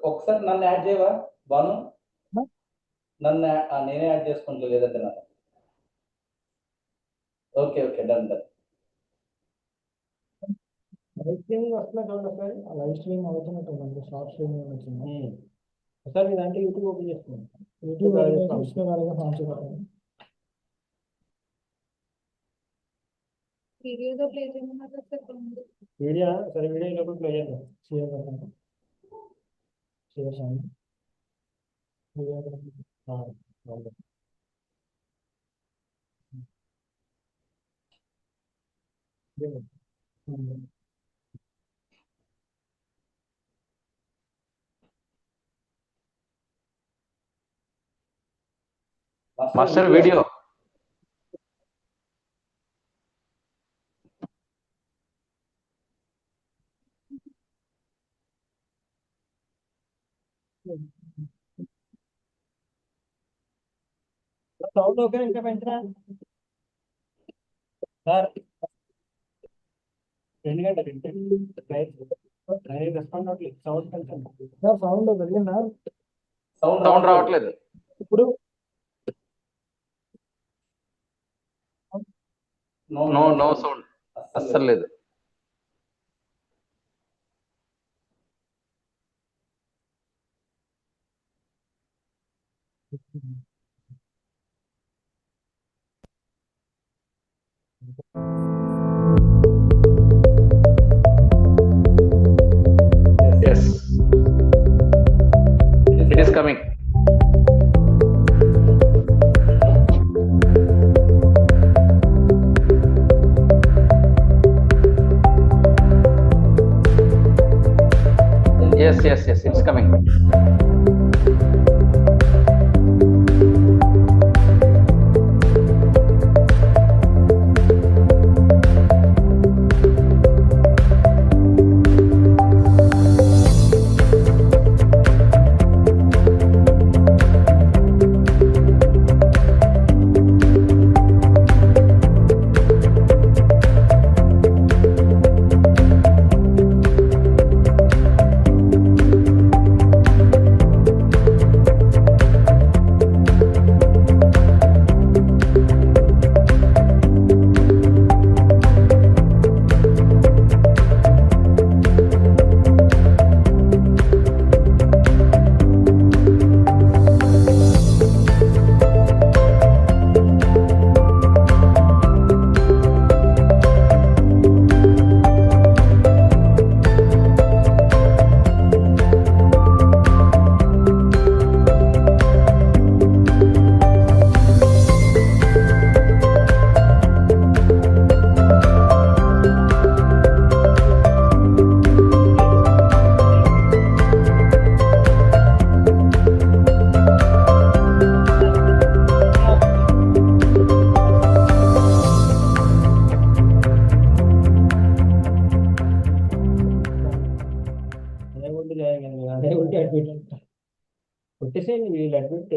ఒకసారి నన్ను యాడ్ చేయవా బాను? ఆ? నన్ను నేనే యాడ్ చేసుకుంటా లేదంటే నన్ను. Okay okay done done. Live streaming వస్తున్నట్టు ఒకసారి లైవ్ స్ట్రీమింగ్ అవుతున్నట్టు ఉంది, షార్ట్ స్ట్రీమింగ్ వచ్చింది. ఒకసారి మీ దాంట్లో యూట్యూబ్ ఓపెన్ చేసుకోండి. యూట్యూబ్ ఫామ్ చేయాలి. వీడియోతో ప్లే చేయమన్నారు చెప్పండి. వీడియో సరే, వీడియో లోపల ప్లే చేద్దాం. షేర్ చేద్దాం. షేర్ చేయండి. మాస్టర్ వీడియో సౌండ్ ఓకే, ఇంకా పెంచరా సార్? 2 గంటలు రెస్పాండ్ అవ్వట్లేదు. సౌండ్ పెంచండి సార్. సౌండ్ పెరిగిందా? సౌండ్ రావట్లేదు ఇప్పుడు. నో నో సౌండ్ అస్సలు లేదు. Yes, it is coming. Yes, it's coming. కొట్టేసేయండి వీళ్ళు admit.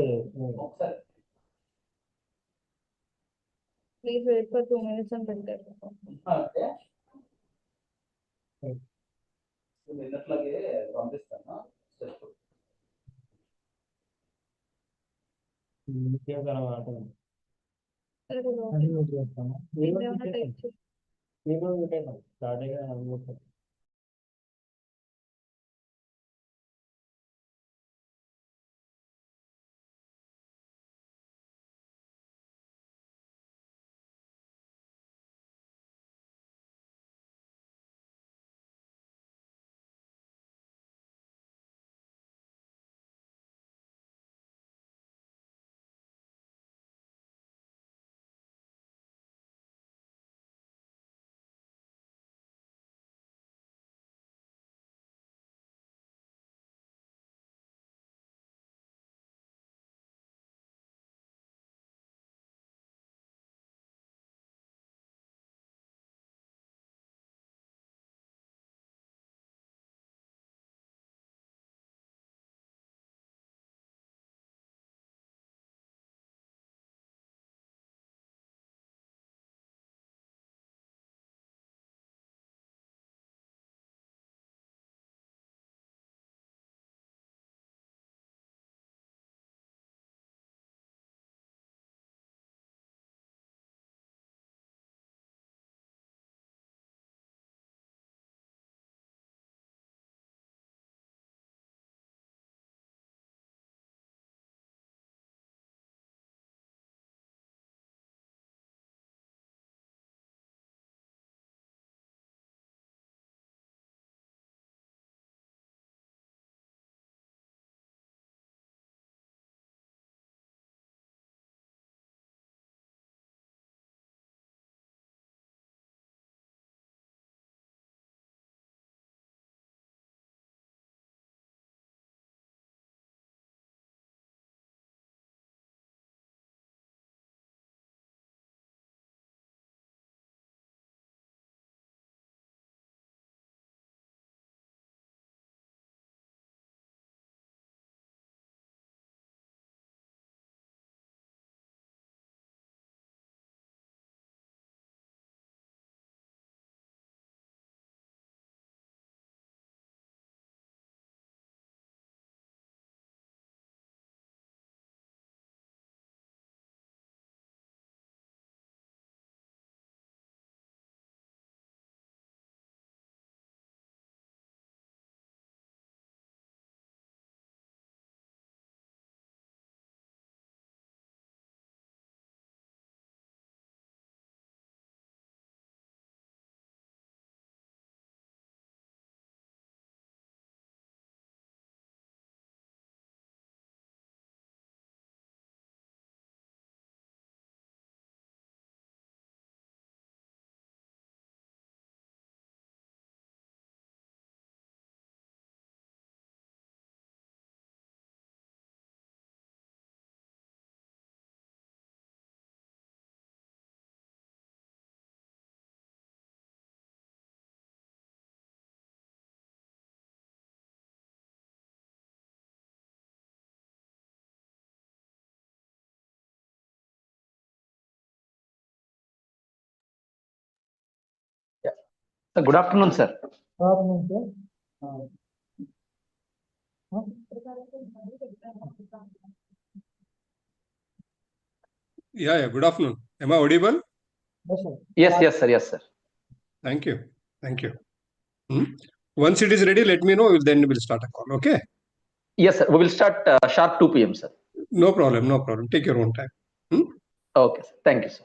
Please wait for 2 minutes అని పెట్టారు. నిన్నట్లాగే పంపిస్తాను. Start Good afternoon, sir. Afternoon, sir. Huh? Yeah, good afternoon. Am I audible? Yes, sir. Yes, sir. Yes, sir. Thank you. Thank you. Once it is ready, let me know. Then we'll start a call. Okay? Yes, sir. We will start sharp 2 p.m., sir. No problem. No problem. Take your own time. Okay, sir. Thank you, sir.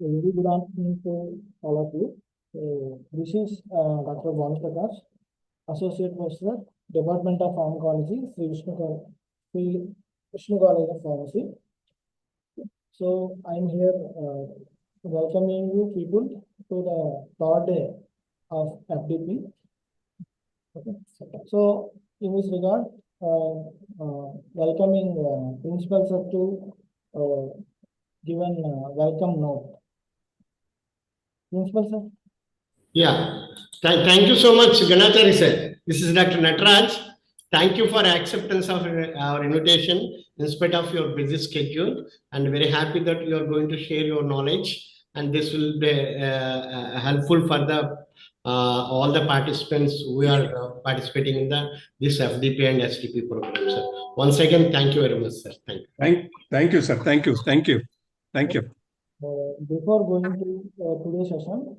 Very good afternoon to all of you. This is Dr. Bonu Prakash, Associate Professor, Department of Pharmacology, Shri Vishnu College of Pharmacy. So I'm here welcoming you people to the third day of FDP. Okay. So in this regard, welcoming principal sir to given welcome note. Principal sir. Yeah, thank you so much, Ganachari sir. This is Dr. Nataraj. Thank you for acceptance of our invitation in spite of your busy schedule, and very happy that you are going to share your knowledge, and this will be helpful for the all the participants who are participating in this FDP and SDP program, sir. Once again, thank you very much, sir. Thank you, sir. Thank you. Thank you. Thank you. Before going to today's session,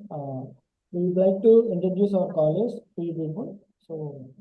we would like to introduce our college to you people. So,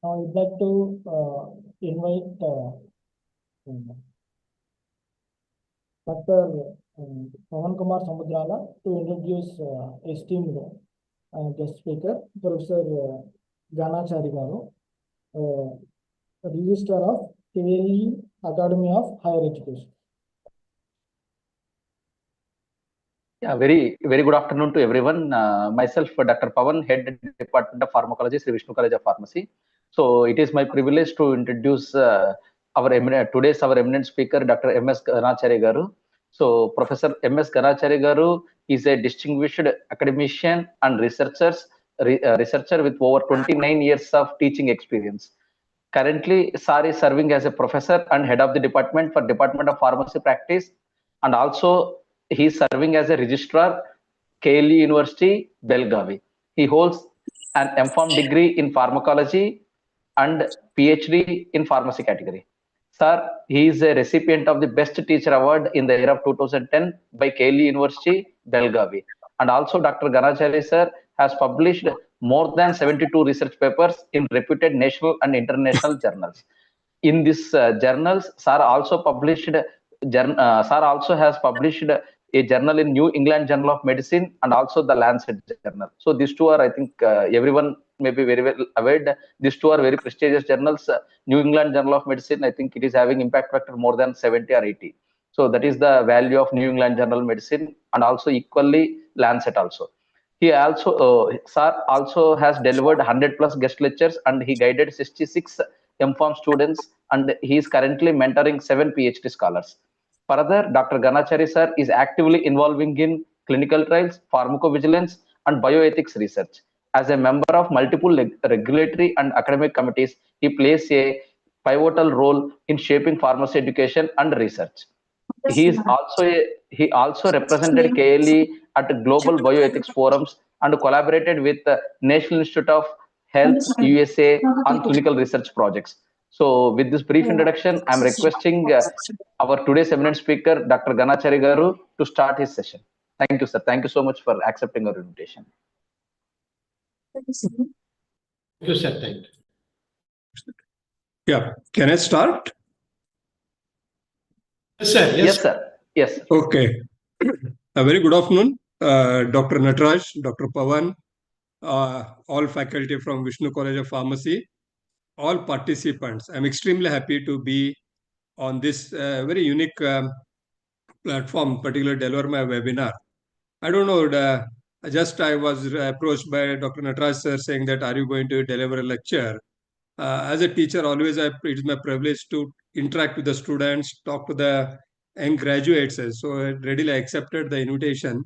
Now I'd like to invite Dr. Pawan Kumar Samudrala to introduce esteemed guest speaker, Professor Ganachari Garu, Registrar of KLE Academy of Higher Education. Yeah, very good afternoon to everyone. Myself, Dr. Pawan, Head Department of Pharmacology, Shri Vishnu College of Pharmacy. So it is my privilege to introduce our eminent speaker, Dr. M.S. Ganachari Garu. So Professor M.S. Ganachari Garu is a distinguished academician and researcher with over 29 years of teaching experience. Currently, Sir is serving as a professor and head of the department for Department of Pharmacy Practice, and also he is serving as a registrar, KLE University, Belgavi. He holds an M.Pharm degree in pharmacology and PhD in pharmacy category. Sir, he is a recipient of the Best Teacher Award in the year of 2010 by KLE University, Belgavi. And also, Dr. Ganachari sir has published more than 72 research papers in reputed national and international journals. In these journals, Sir also has published a journal in New England Journal of Medicine and also the Lancet Journal. So these two are, I think, everyone may be very well aware. These two are very prestigious journals. New England Journal of Medicine, I think it is having impact factor more than 70 or 80. So that is the value of New England Journal of Medicine, and also equally Lancet also. Sir also has delivered 100 plus guest lectures, and he guided 66 M.Pharm students, and he is currently mentoring 7 PhD scholars. Further, Dr. Ganachari sir is actively involving in clinical trials, pharmacovigilance, and bioethics research. As a member of multiple regulatory and academic committees, he plays a pivotal role in shaping pharmacy education and research. He also represented KLE at global bioethics forums and collaborated with the National Institute of Health USA on clinical research projects. So with this brief introduction, I'm requesting our today's eminent speaker, Dr. Ganachari Garu, to start his session. Thank you, sir. Thank you so much for accepting our invitation. Thank you, sir. Thank you. Yeah, can I start? Yes, sir. Yes, sir. Yes. Okay. A very good afternoon, Dr. Natraj, Dr. Pawan, all faculty from Vishnu College of Pharmacy, all participants. I'm extremely happy to be on this very unique platform, particularly deliver my webinar. I don't know, I was approached by Dr. Natraj sir saying that, are you going to deliver a lecture? As a teacher, always it is my privilege to interact with the students, talk to the young graduates. So I readily accepted the invitation.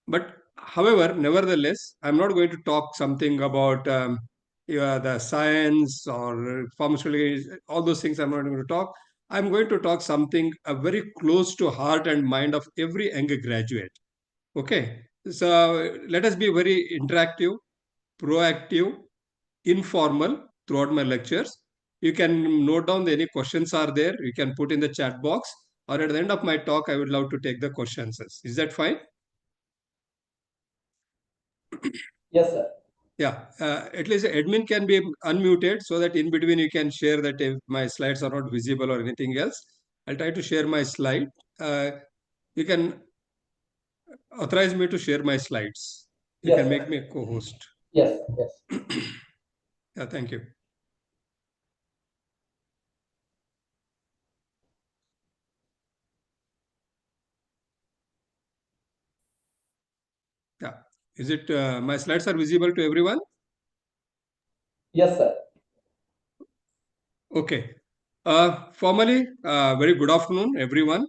But however, nevertheless, I'm not going to talk something about the science or pharmaceutical, all those things I'm not going to talk. I'm going to talk something very close to heart and mind of every young graduate. Okay. So let us be very interactive, proactive, informal throughout my lectures. You can note down any questions are there. You can put in the chat box, or at the end of my talk, I would love to take the questions. Is that fine? Yes, sir. Yeah, at least admin can be unmuted so that in between you can share that if my slides are not visible or anything else. I'll try to share my slide. You can authorize me to share my slides. You Yes, can sir. make me a co-host. Yes, yes. Yeah, thank you. Yeah, is it my slides are visible to everyone? Yes, sir. Okay. Formally, very good afternoon, everyone.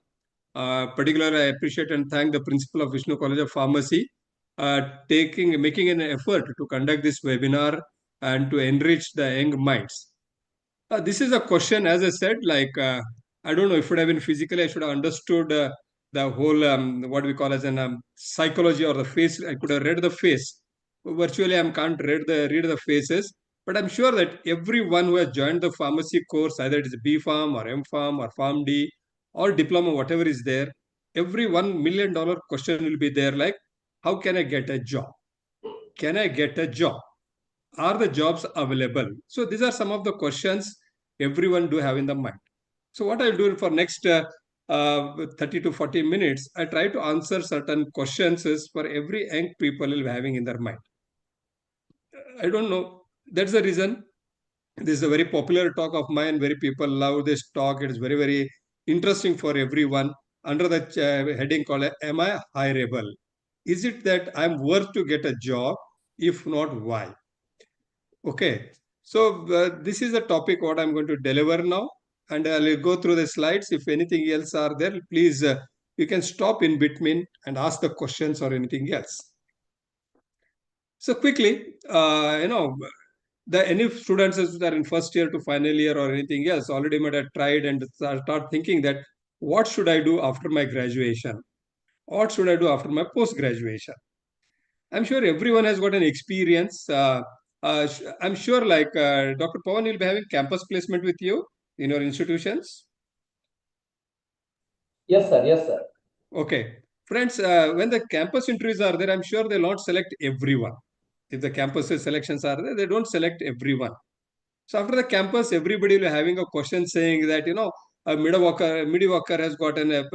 Particularly, I appreciate and thank the principal of Vishnu College of Pharmacy making an effort to conduct this webinar and to enrich the young minds. This is a question, as I said, like, I don't know if it would have been physically, I should have understood the whole, what we call as an psychology or the face. I could have read the face. Virtually, I can't read the faces. But I'm sure that everyone who has joined the pharmacy course, either it is B.Pharm or M.Pharm or PharmD or diploma, whatever is there, every $1 million question will be there like, how can I get a job? Can I get a job? Are the jobs available? So these are some of the questions everyone do have in the mind. So what I'll do for next 30 to 40 minutes, I try to answer certain questions for every young people will be having in their mind. I don't know. That's the reason this is a very popular talk of mine. Very people love this talk. It is very, very interesting for everyone. Under the heading called "Am I hireable?" Is it that I'm worth to get a job? If not, why? Okay. So this is the topic what I'm going to deliver now, and I'll go through the slides. If anything else are there, please you can stop in between and ask the questions or anything else. So quickly, any students that are in first year to final year or anything else already might have tried and start thinking that what should I do after my graduation? What should I do after my post graduation? I'm sure everyone has got an experience. I'm sure like Dr. Pawan will be having campus placement with you in your institutions. Yes, sir. Yes, sir. Okay. Friends, when the campus interviews are there, I'm sure they'll not select everyone. If the campus selections are there, they don't select everyone. So after the campus, everybody will be having a question saying that, a mediocre has gotten a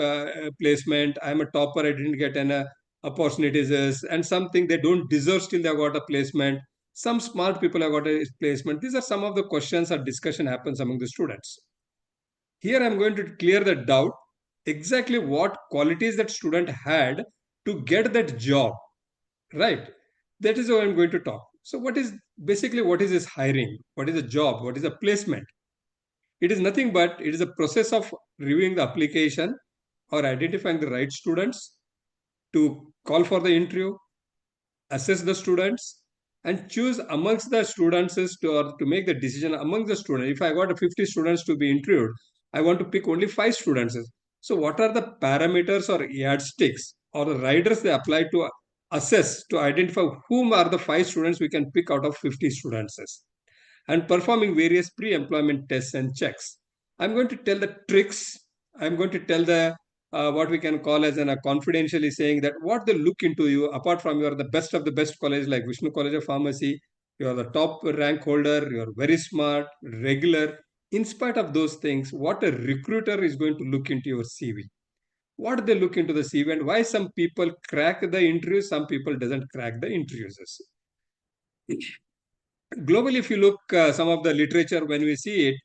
placement. I'm a topper. I didn't get an opportunities. And something they don't deserve, still they got a placement. Some smart people have got a placement. These are some of the questions or discussion happens among the students. Here I'm going to clear the doubt exactly what qualities that student had to get that job, right? That is what I'm going to talk. So what is this hiring? What is a job? What is a placement? It is nothing but it is a process of reviewing the application or identifying the right students to call for the interview, assess the students, and choose amongst the students to make the decision among the students. If I got 50 students to be interviewed, I want to pick only 5 students. So what are the parameters or yardsticks or the riders they apply to assess to identify whom are the 5 students we can pick out of 50 students, and performing various pre-employment tests and checks. I'm going to tell the tricks. I'm going to tell the what we can call as confidentially saying that what they look into you, apart from you are the best of the best college like Vishnu College of Pharmacy, you are the top rank holder, you are very smart, regular. In spite of those things, what a recruiter is going to look into your CV. What do they look into the CV and why some people crack the interviews, some people doesn't crack the interviews. Globally, if you look some of the literature, when we see it,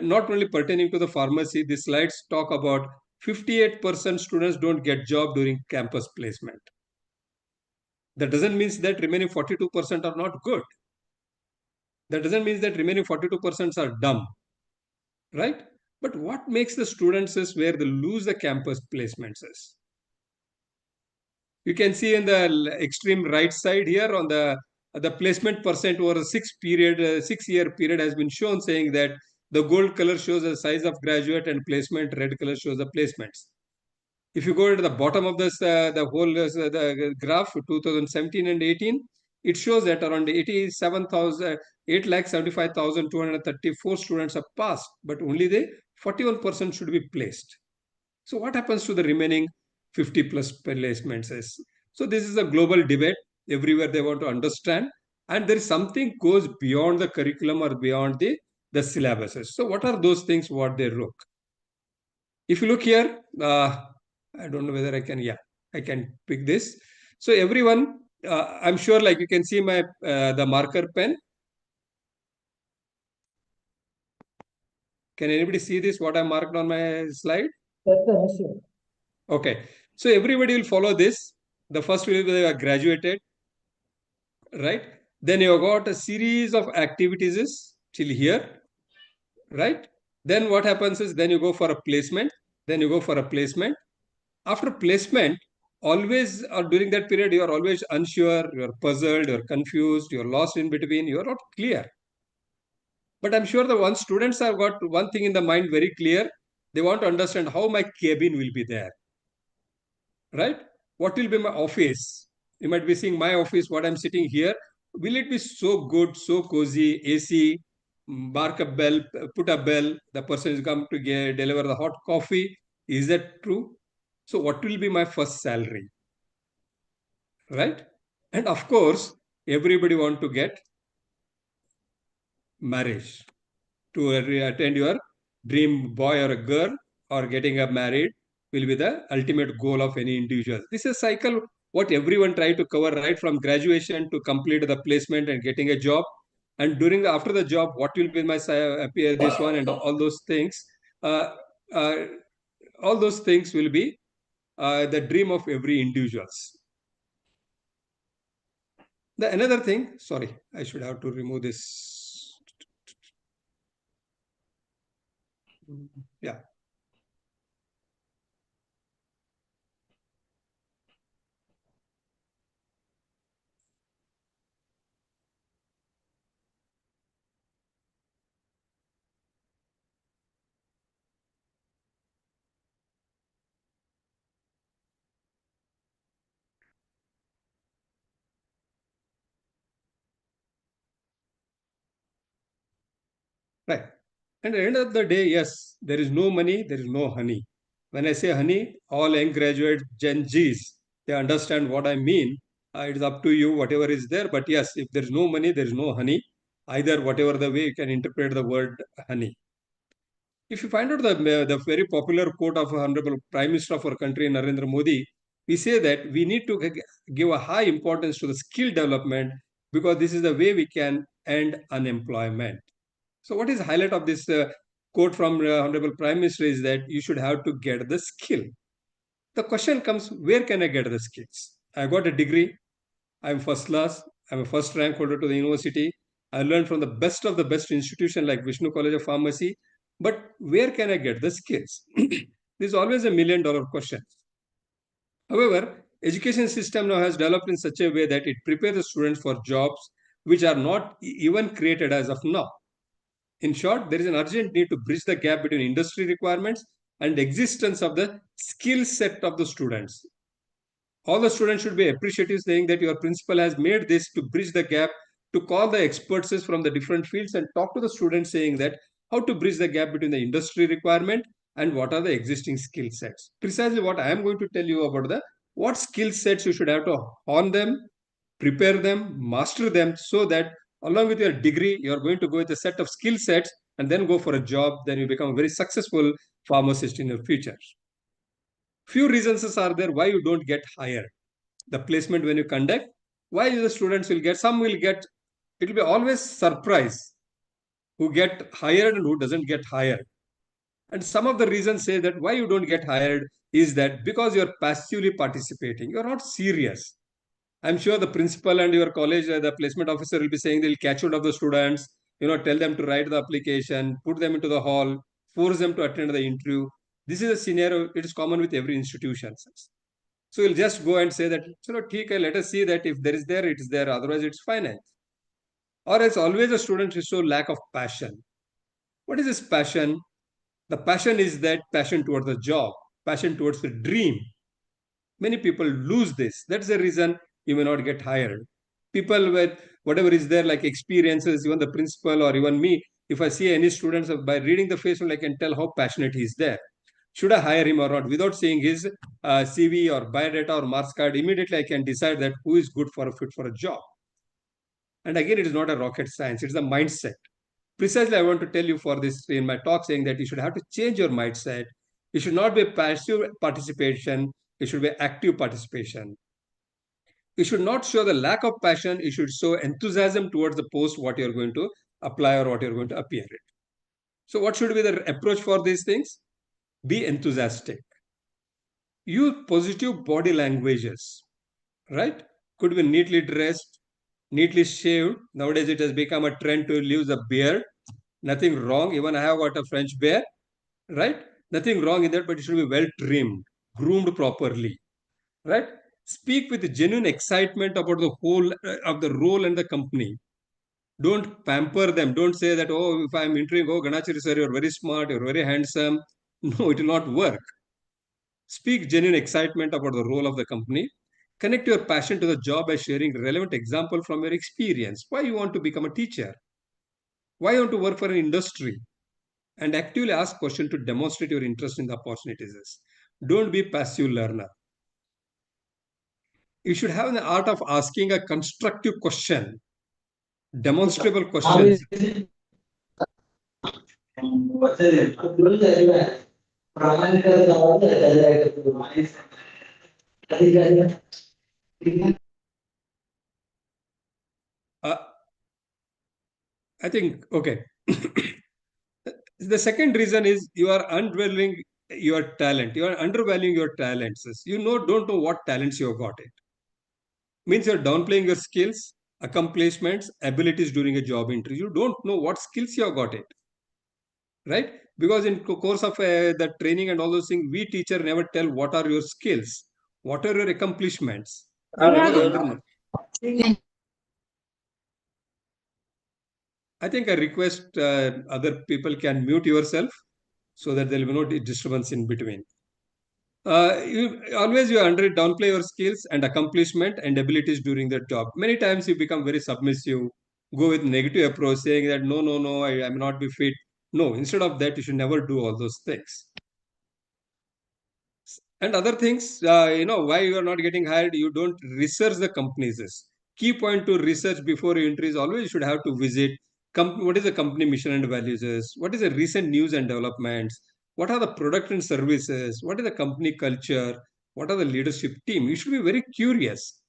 not only pertaining to the pharmacy, the slides talk about 58% students don't get job during campus placement. That doesn't mean that remaining 42% are not good. That doesn't mean that remaining 42% are dumb, right? But what makes the students is where they lose the campus placements is. You can see in the extreme right side here on the placement percent over a 6-year period has been shown, saying that the gold color shows the size of graduate and placement, red color shows the placements. If you go to the bottom of this, the whole the graph 2017 and 18, it shows that around 8,75,234 students have passed, but only the 41% should be placed. So what happens to the remaining 50 plus placements? So this is a global debate. Everywhere they want to understand. And there is something goes beyond the curriculum or beyond the syllabuses. So what are those things what they look? If you look here, I don't know whether I can pick this. So everyone, I'm sure like you can see my the marker pen. Can anybody see this, what I marked on my slide? Yes, sir. Okay. So everybody will follow this. The first will be they graduated, right? Then you got a series of activities till here, right? Then what happens is then you go for a placement. Then you go for a placement. After placement, always or during that period, you are always unsure, you are puzzled, you are confused, you are lost in between, you are not clear. But I'm sure the one students have got one thing in the mind very clear. They want to understand how my cabin will be there, right? What will be my office? You might be seeing my office, what I'm sitting here. Will it be so good, so cozy, AC, mark a bell, put a bell, the person is come to deliver the hot coffee? Is that true? So what will be my first salary? Right? And of course, everybody want to get marriage, to attend your dream boy or a girl, or getting married will be the ultimate goal of any individual. This is a cycle what everyone try to cover, right from graduation to complete the placement and getting a job. And after the job, what will be my this one and all those things. Uh, uh, all those things will be the dream of every individuals. The another thing, sorry, I should have to remove this. Yeah. Right. And at the end of the day, yes, there is no money, there is no honey. When I say honey, all young graduate Gen Zs, they understand what I mean. It is up to you, whatever is there. But yes, if there is no money, there is no honey. Either whatever the way you can interpret the word honey. If you find out the very popular quote of Honorable Prime Minister of our country, Narendra Modi, we say that we need to give a high importance to the skill development because this is the way we can end unemployment. So what is the highlight of this quote from Honorable Prime Minister is that you should have to get the skill. The question comes, where can I get the skills? I got a degree. I'm first class. I'm a first rank holder to the university. I learned from the best of the best institution like Vishnu College of Pharmacy. But where can I get the skills? This is always $1 million question. However, education system now has developed in such a way that it prepares the students for jobs which are not even created as of now. In short, there is an urgent need to bridge the gap between industry requirements and existence of the skill set of the students. All the students should be appreciative, saying that your principal has made this to bridge the gap, to call the experts from the different fields and talk to the students, saying that how to bridge the gap between the industry requirement and what are the existing skill sets. Precisely what I am going to tell you about what skill sets you should have to hone them, prepare them, master them, so that along with your degree, you're going to go with a set of skill sets and then go for a job. Then you become a very successful pharmacist in your future. Few reasons are there why you don't get hired. The placement when you conduct, why the students will get, some will get, it will be always surprise who get hired and who doesn't get hired. And some of the reasons say that why you don't get hired is that because you're passively participating, you're not serious. I'm sure the principal and your college, the placement officer will be saying they'll catch out of the students, tell them to write the application, put them into the hall, force them to attend the interview. This is a scenario, it is common with every institution. So you'll just go and say that, let us see that if there is there, it is there, otherwise it's finite. Or as always a student show lack of passion. What is this passion? The passion is that passion towards the job, passion towards the dream. Many people lose this. That's the reason you may not get hired. People with whatever is there, like experiences, even the principal or even me, if I see any students by reading the face, I can tell how passionate he is there. Should I hire him or not? Without seeing his CV or biodata or marks card, immediately I can decide that who is good for a fit for a job. And again, it is not a rocket science. It's a mindset. Precisely, I want to tell you for this in my talk saying that you should have to change your mindset. You should not be passive participation. It should be active participation. You should not show the lack of passion. You should show enthusiasm towards the post, what you're going to apply or what you're going to appear in. So what should be the approach for these things? Be enthusiastic. Use positive body languages, right? Could be neatly dressed, neatly shaved. Nowadays, it has become a trend to leave the beard. Nothing wrong. Even I have got a French beard, right? Nothing wrong in that, but it should be well trimmed, groomed properly, right? Speak with genuine excitement about the whole of the role and the company. Don't pamper them. Don't say that, oh, if I'm interviewing, oh, Ganachari sir, you're very smart, you're very handsome. No, it will not work. Speak genuine excitement about the role of the company. Connect your passion to the job by sharing relevant example from your experience. Why you want to become a teacher? Why you want to work for an industry? And actively ask questions to demonstrate your interest in the opportunities. Don't be passive learner. You should have the art of asking a constructive question, demonstrable questions. I think, okay. The second reason is you are unvaluing your talent. You are undervaluing your talents. You don't know what talents you have got it. Means you're downplaying your skills, accomplishments, abilities during a job interview. You don't know what skills you have got it. Right? Because in course of the training and all those things, we teacher never tell what are your skills, what are your accomplishments. We never know. I think I request other people can mute yourself so that there will be no disturbance in between. You downplay your skills and accomplishment and abilities during the job. Many times you become very submissive, go with negative approach, saying that no, I am not be fit. No, instead of that, you should never do all those things. And other things, why you are not getting hired, you don't research the companies. Key point to research before you enter is always you should have to visit what is the company mission and values is, what is the recent news and developments, what are the product and services, what is the company culture, what are the leadership team. You should be very curious.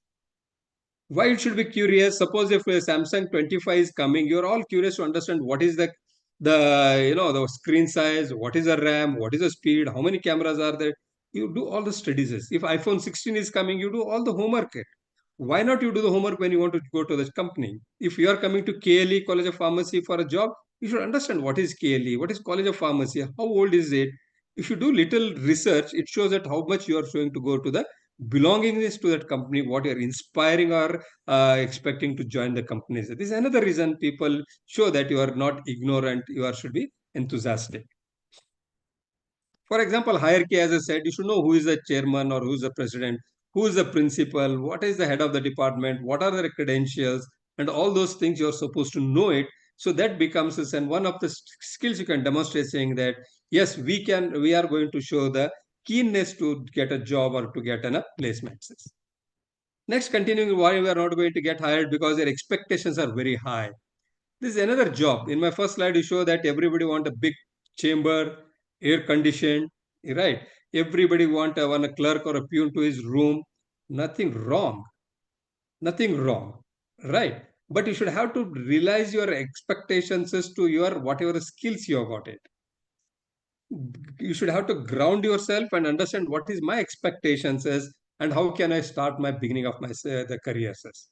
Why you should be curious? Suppose if a Samsung 25 is coming, you're all curious to understand what is the the screen size, what is the RAM, what is the speed, how many cameras are there. You do all the studies. If iPhone 16 is coming, you do all the homework. Why not you do the homework when you want to go to the company? If you are coming to KLE, College of Pharmacy, for a job, you should understand what is KLE, what is College of Pharmacy, how old is it. If you do little research, it shows that how much you are showing to go to the belongingness to that company, what you're inspiring or expecting to join the companies. This is another reason people show that you are not ignorant, should be enthusiastic. For example, hierarchy, as I said, you should know who is the chairman or who is the president, who is the principal, what is the head of the department, what are their credentials, and all those things you're supposed to know it. So that becomes and one of the skills you can demonstrate, saying that yes, we are going to show the keenness to get a job or to get a placement. Next, continuing why we are not going to get hired, because their expectations are very high. This is another job. In my first slide, you show that everybody want a big chamber, air conditioned, right? Everybody want a clerk or a peon to his room. Nothing wrong. Nothing wrong, right? But you should have to realize your expectations as to your whatever skills you have got it. You should have to ground yourself and understand what is my expectations is and how can I start my beginning of my the career says.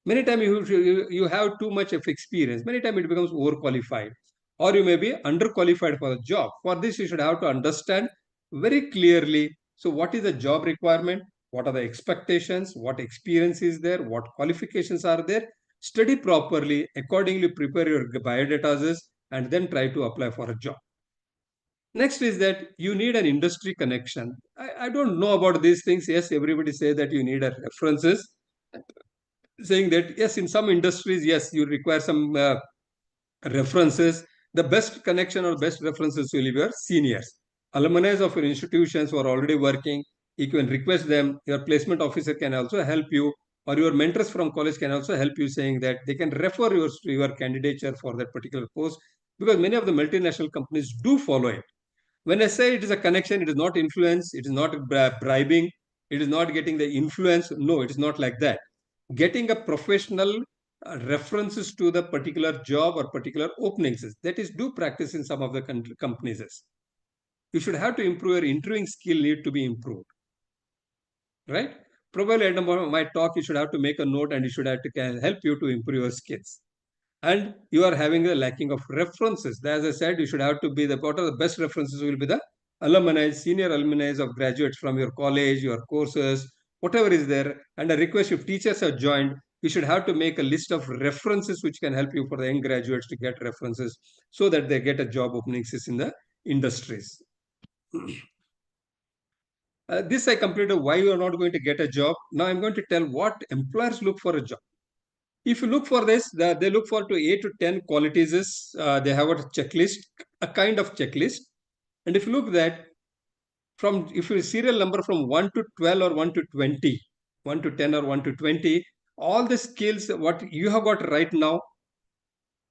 Many times you have too much of experience. Many times it becomes overqualified, or you may be underqualified for the job. For this, you should have to understand very clearly. So, what is the job requirement? What are the expectations? What experience is there? What qualifications are there? Study properly, accordingly prepare your biodata, and then try to apply for a job. Next is that you need an industry connection. I don't know about these things. Yes, everybody say that you need a references, saying that yes, in some industries, yes, you require some references. The best connection or best references will be your seniors, alumni of your institutions who are already working. You can request them. Your placement officer can also help you, or your mentors from college can also help you, saying that they can refer your candidature for that particular post, because many of the multinational companies do follow it. When I say it is a connection, it is not influence, it is not bribing, it is not getting the influence. No, it is not like that. Getting a professional references to the particular job or particular openings, that is do practice in some of the companies. You should have to improve your interviewing skill, need to be improved, right? Probably at the moment of my talk, you should have to make a note and you should have to help you to improve your skills. And you are having a lacking of references. As I said, you should have to be what are the best references will be the alumni, senior alumni of graduates from your college, your courses, whatever is there. And I request if teachers have joined, you should have to make a list of references which can help you for the young graduates to get references so that they get a job openings in the industries. This I completed why you are not going to get a job. Now I'm going to tell what employers look for a job. If you look for this, they look for 8 to 10 qualities. They have a checklist, a kind of checklist. And if you look that if you serial number from 1 to 12 or 1 to 20, 1 to 10 or 1 to 20, all the skills what you have got right now,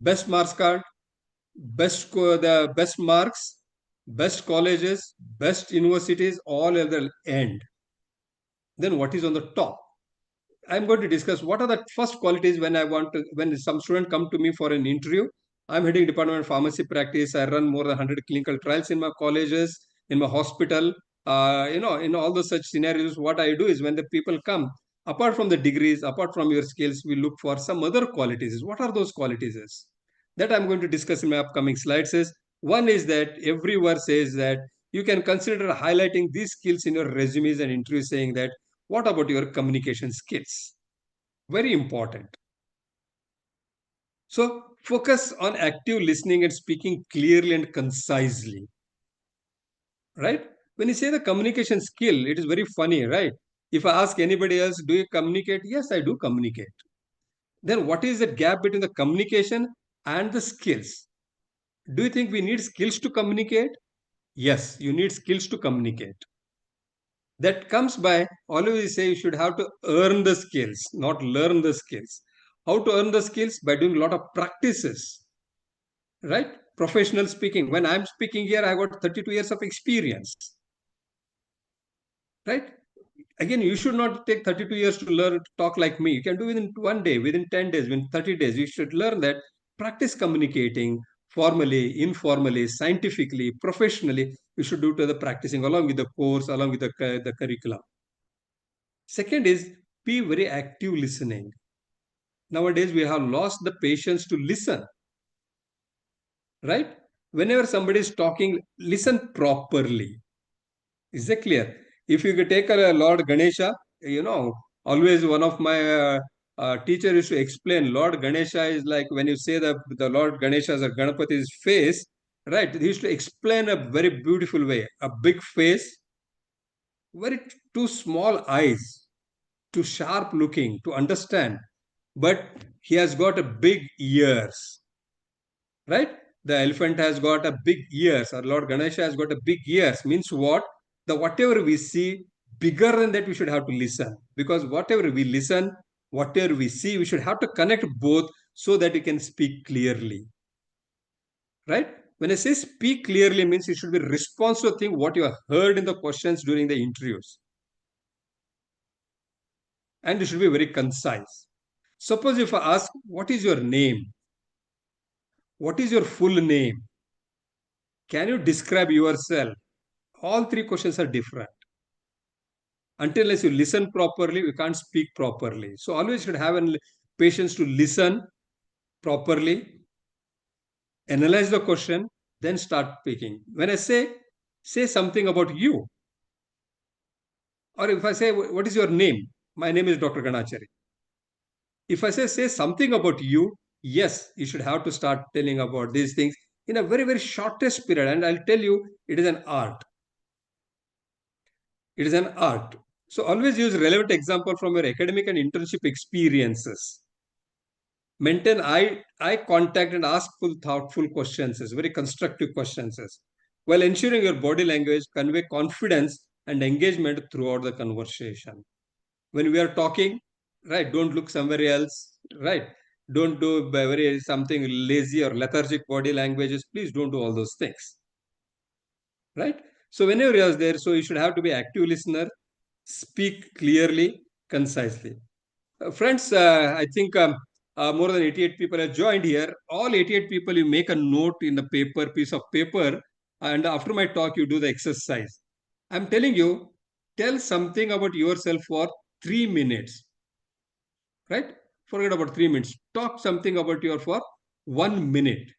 best marks card, the best marks, best colleges, best universities, all at the end. Then what is on the top? I'm going to discuss what are the first qualities when some student come to me for an interview. I'm heading Department of Pharmacy practice. I run more than 100 clinical trials in my colleges, in my hospital. In all those such scenarios, what I do is when the people come, apart from the degrees, apart from your skills, we look for some other qualities. What are those qualities? That I'm going to discuss in my upcoming slides. One is that everyone says that you can consider highlighting these skills in your resumes and interviews, saying that what about your communication skills? Very important. So focus on active listening and speaking clearly and concisely. Right? When you say the communication skill, it is very funny, right? If I ask anybody else, do you communicate? Yes, I do communicate. Then what is the gap between the communication and the skills? Do you think we need skills to communicate? Yes, you need skills to communicate. That comes by, always say you should have to earn the skills, not learn the skills. How to earn the skills? By doing a lot of practices, right? Professional speaking. When I'm speaking here, I got 32 years of experience, right? Again, you should not take 32 years to learn to talk like me. You can do within 1 day, within 10 days, within 30 days. You should learn that. Practice communicating formally, informally, scientifically, professionally. You should do to the practicing along with the course, along with the curriculum. Second is be very active listening. Nowadays, we have lost the patience to listen, right? Whenever somebody is talking, listen properly. Is that clear? If you could take a Lord Ganesha, always one of my teacher used to explain Lord Ganesha is like when you say the Lord Ganesha's or Ganapati's face, right? He used to explain a very beautiful way. A big face, very two small eyes, too sharp looking to understand, but he has got a big ears, right? The elephant has got a big ears, or Lord Ganesha has got a big ears. Means what? The whatever we see, bigger than that, we should have to listen, because whatever we listen, whatever we see, we should have to connect both so that we can speak clearly, right? When I say speak clearly, means you should be responsive to think what you have heard in the questions during the interviews, and you should be very concise. Suppose if I ask, what is your name? What is your full name? Can you describe yourself? All three questions are different. Until as you listen properly, you can't speak properly. So always should have patience to listen properly, analyze the question, then start speaking. When I say something about you, or if I say, what is your name? My name is Dr. Ganachari. If I say something about you, yes, you should have to start telling about these things in a very, very shortest period. And I'll tell you, it is an art. It is an art. So always use relevant example from your academic and internship experiences. Maintain eye contact and ask full thoughtful questions, very constructive questions, while ensuring your body language convey confidence and engagement throughout the conversation. When we are talking, right, don't look somewhere else, right? Don't do very something lazy or lethargic body languages. Please don't do all those things, right? So whenever you are there, so you should have to be active listener, speak clearly, concisely. Friends, I think more than 88 people have joined here. All 88 people, you make a note in the piece of paper, and after my talk, you do the exercise. I'm telling you, tell something about yourself for 3 minutes, right? Forget about 3 minutes. Talk something about your for 1 minute.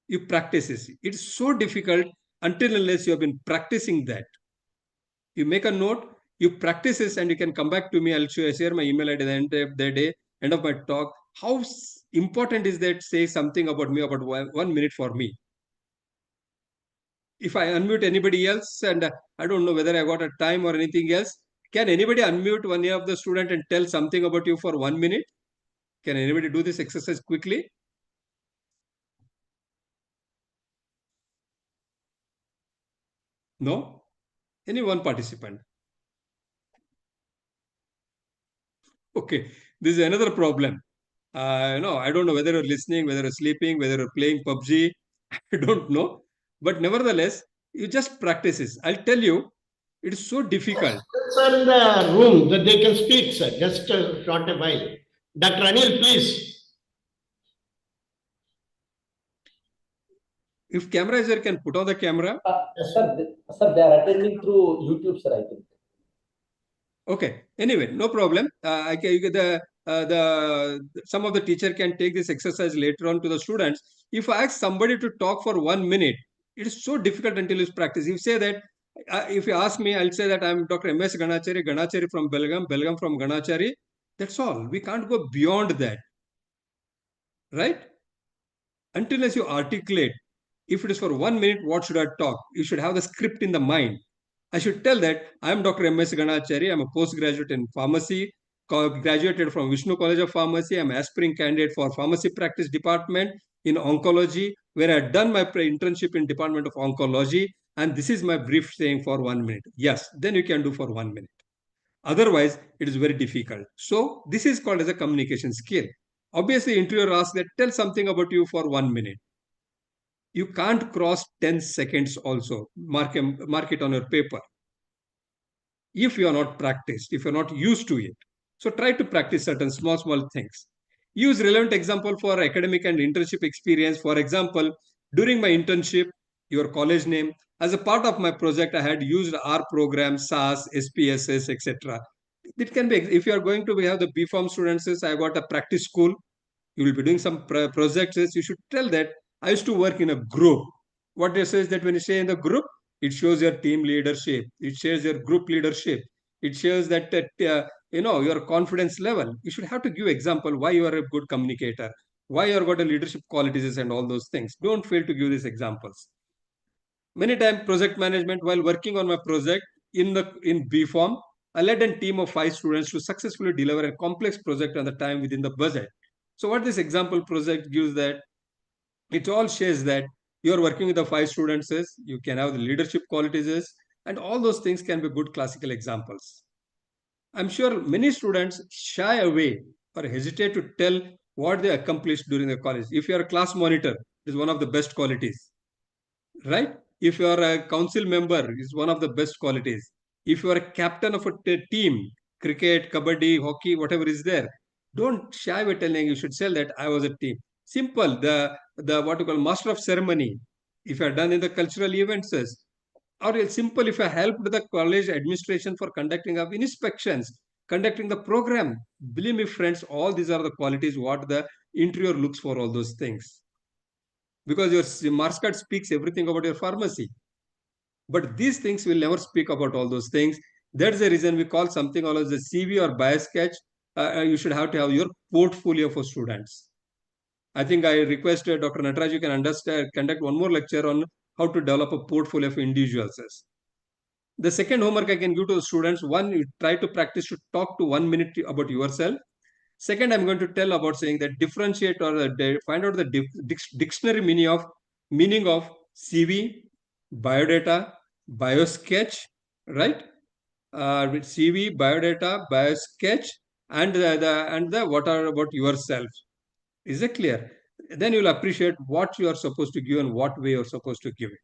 You practice this. It's so difficult until unless you have been practicing that. You make a note, you practice this, and you can come back to me. I'll share my email at the end of the day, end of my talk. How important is that? Say something about me, about 1 minute for me. If I unmute anybody else, and I don't know whether I got a time or anything else, can anybody unmute one of the student and tell something about you for 1 minute? Can anybody do this exercise quickly? No? Any one participant? Okay, this is another problem. I don't know whether you're listening, whether you're sleeping, whether you're playing PUBG, I don't know. But nevertheless, you just practice this. I'll tell you, it is so difficult. Sir, in the room that they can speak, sir, just a short a while. Dr. Anil, please. If camera is there, can put on the camera. Sir, they are attending through YouTube, sir, I think. Okay. Anyway, no problem. I can, you get the some of the teacher can take this exercise later on to the students. If I ask somebody to talk for 1 minute, it is so difficult until you practice. You say that, if you ask me, I'll say that I'm Dr. M.S. Ganachari from Belgaum from Ganachari. That's all. We can't go beyond that, right? Until as you articulate, if it is for 1 minute, what should I talk? You should have the script in the mind. I should tell that I am Dr. M.S. Ganachari. I'm a postgraduate in pharmacy, graduated from Vishnu College of Pharmacy. I'm an aspiring candidate for pharmacy practice department in oncology, where I've done my internship in Department of Oncology. And this is my brief saying for 1 minute. Yes, then you can do for 1 minute. Otherwise, it is very difficult. So this is called as a communication skill. Obviously, interviewer asks that, tell something about you for 1 minute. You can't cross 10 seconds also. Mark it on your paper. If you are not practiced, if you're not used to it. So try to practice certain small things. Use relevant example for academic and internship experience. For example, during my internship, your college name, as a part of my project, I had used R program, SAS, SPSS, etc. It can be, if you are going to have the B.Pharm students, I got a practice school, you will be doing some projects, you should tell that I used to work in a group. What it says that when you say in the group, it shows your team leadership, it shows your group leadership, it shows that your confidence level. You should have to give example why you are a good communicator, why you have got a leadership qualities and all those things. Don't fail to give these examples. Many times project management, while working on my project in B.Pharm, I led a team of 5 students to successfully deliver a complex project on the time within the budget. So what this example project gives, that it all shares that you're working with the 5 students, you can have the leadership qualities, and all those things can be good classical examples. I'm sure many students shy away or hesitate to tell what they accomplished during the college. If you're a class monitor, it is one of the best qualities, right? If you are a council member, it's one of the best qualities. If you are a captain of a team, cricket, kabaddi, hockey, whatever is there, don't shy away telling. You should say that I was a team. Simple. The what you call master of ceremony. If you are done in the cultural events, or it's simple. If I helped the college administration for conducting of inspections, conducting the program, believe me, friends, all these are the qualities what the interviewer looks for. All those things. Because your marks card speaks everything about your pharmacy. But these things will never speak about all those things. That's the reason we call something all as a CV or bio sketch. You should have to have your portfolio for students. I think I request Dr. Nataraj, you can conduct one more lecture on how to develop a portfolio for individuals. The second homework I can give to the students, one, you try to practice to talk to 1 minute about yourself. Second, I'm going to tell about saying that differentiate or find out the dictionary meaning of CV, biodata, biosketch, right? With CV, biodata, biosketch, and the what are about yourself. Is it clear? Then you'll appreciate what you are supposed to give and what way you're supposed to give it.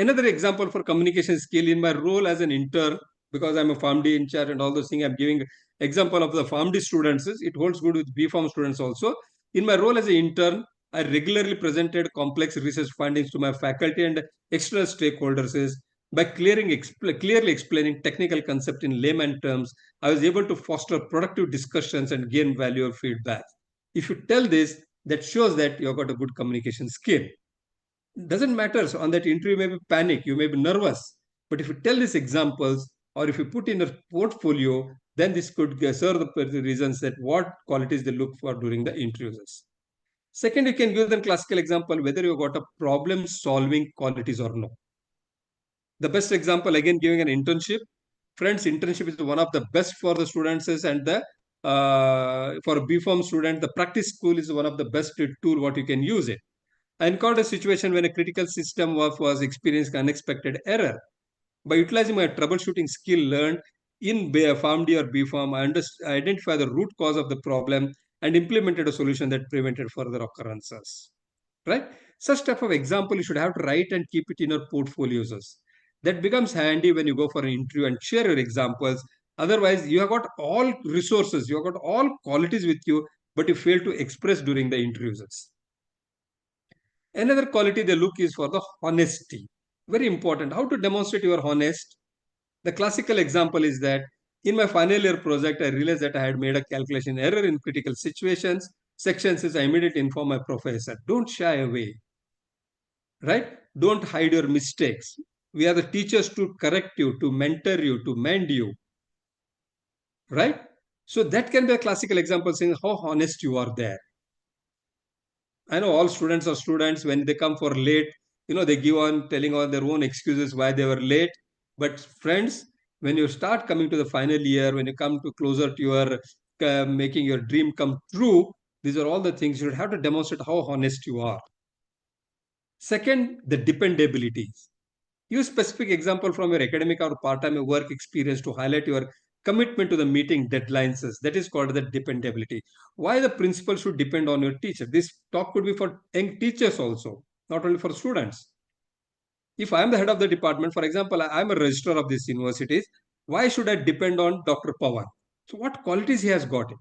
Another example for communication skill in my role as an intern, because I'm a PharmD in charge and all those things, I'm giving example of the PharmD students. It holds good with B.Pharm students also. In my role as an intern, I regularly presented complex research findings to my faculty and external stakeholders. By clearly explaining technical concept in layman terms, I was able to foster productive discussions and gain valuable feedback. If you tell this, that shows that you've got a good communication skill. Doesn't matter. So on that interview, you may be panic, you may be nervous. But if you tell these examples, or if you put in a portfolio, then this could serve the reasons that what qualities they look for during the interviews. Second, you can give them classical example whether you got a problem solving qualities or no. The best example, again, giving an internship. Friends, internship is one of the best for the students, and the for a B.Pharm student, the practice school is one of the best tool what you can use it. I encountered a situation when a critical system was experiencing unexpected error. By utilizing my troubleshooting skill learned in PharmD or B.Pharm, I identified the root cause of the problem and implemented a solution that prevented further occurrences. right? Such type of example you should have to write and keep it in your portfolios. That becomes handy when you go for an interview and share your examples. Otherwise, you have got all resources, you have got all qualities with you, but you fail to express during the interviews. Another quality they look is for the honesty. Very important. How to demonstrate you are honest? The classical example is that in my final year project, I realized that I had made a calculation error in critical situations. Section says I immediately inform my professor. Don't shy away, right? Don't hide your mistakes. We are the teachers to correct you, to mentor you, to mend you, right? So that can be a classical example saying how honest you are there. I know all students are students. When they come for late, they give on telling all their own excuses why they were late. But friends, when you start coming to the final year, when you come to closer to your making your dream come true, these are all the things you have to demonstrate how honest you are. Second, the dependability. Use specific example from your academic or part-time work experience to highlight your commitment to the meeting deadlines. That is called the dependability. Why the principal should depend on your teacher? This talk could be for young teachers also, not only for students. If I am the head of the department, for example, I am a registrar of these universities, why should I depend on Dr. Pawan? So what qualities he has got?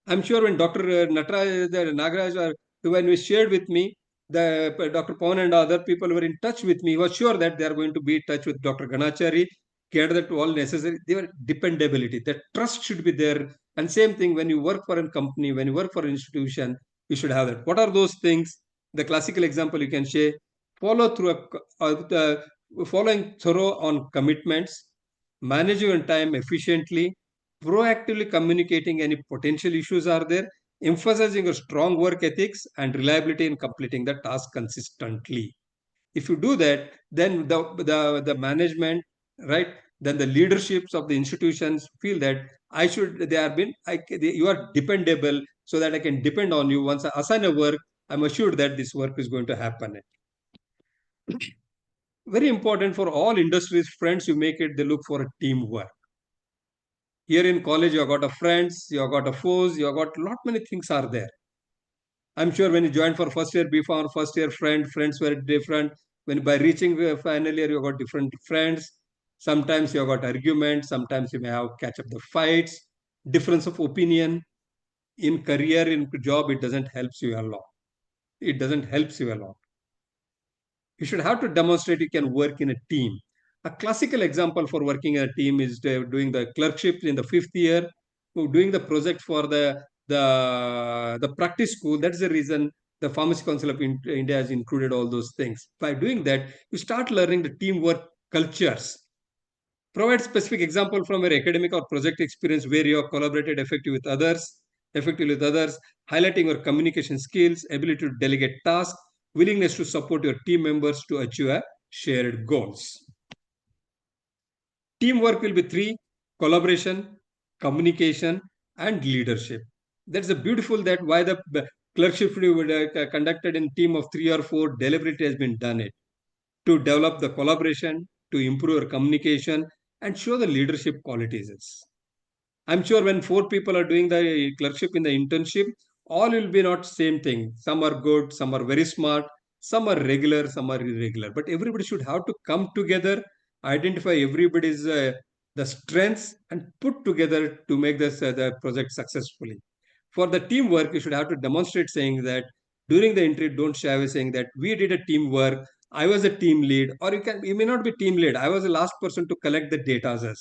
I'm sure when Dr. Nagaraj, when we shared with me, Dr. Pawan and other people were in touch with me. He was sure that they are going to be in touch with Dr. Ganachari, gather to all necessary. They were dependability. That trust should be there. And same thing when you work for a company, when you work for an institution, you should have that. What are those things? The classical example you can share: follow through following thorough on commitments, manage your time efficiently, proactively communicating any potential issues are there, emphasizing a strong work ethics and reliability in completing the task consistently. If you do that, then the management, right, then the leaderships of the institutions feel that you are dependable, so that I can depend on you. Once I assign a work, I'm assured that this work is going to happen. Very important for all industries, friends, you make it, they look for a teamwork. Here in college, you have got a friends, you have got a foes, you have got lot many things are there. I'm sure when you joined for first year, before first year friends were different. When by reaching the final year, you got different friends. Sometimes you have got arguments. Sometimes you may have catch up the fights. Difference of opinion in career, in job, it doesn't help you a lot. It doesn't help you a lot. You should have to demonstrate you can work in a team. A classical example for working in a team is doing the clerkship in the 5th year, doing the project for the practice school. That's the reason the Pharmacy Council of India has included all those things. By doing that, you start learning the teamwork cultures. Provide specific example from your academic or project experience where you have collaborated effectively with others, highlighting your communication skills, ability to delegate tasks, willingness to support your team members to achieve a shared goals. Teamwork will be 3: collaboration, communication, and leadership. That's a beautiful that why the clerkship conducted in team of 3 or 4 deliberately has been done it to develop the collaboration, to improve your communication, and show the leadership qualities. I'm sure when 4 people are doing the clerkship in the internship, all will be not same thing. Some are good, some are very smart, some are regular, some are irregular. But everybody should have to come together, identify everybody's the strengths, and put together to make this the project successfully. For the teamwork, you should have to demonstrate saying that during the interview, don't shy away saying that we did a teamwork. I was a team lead, or you may not be team lead. I was the last person to collect the data.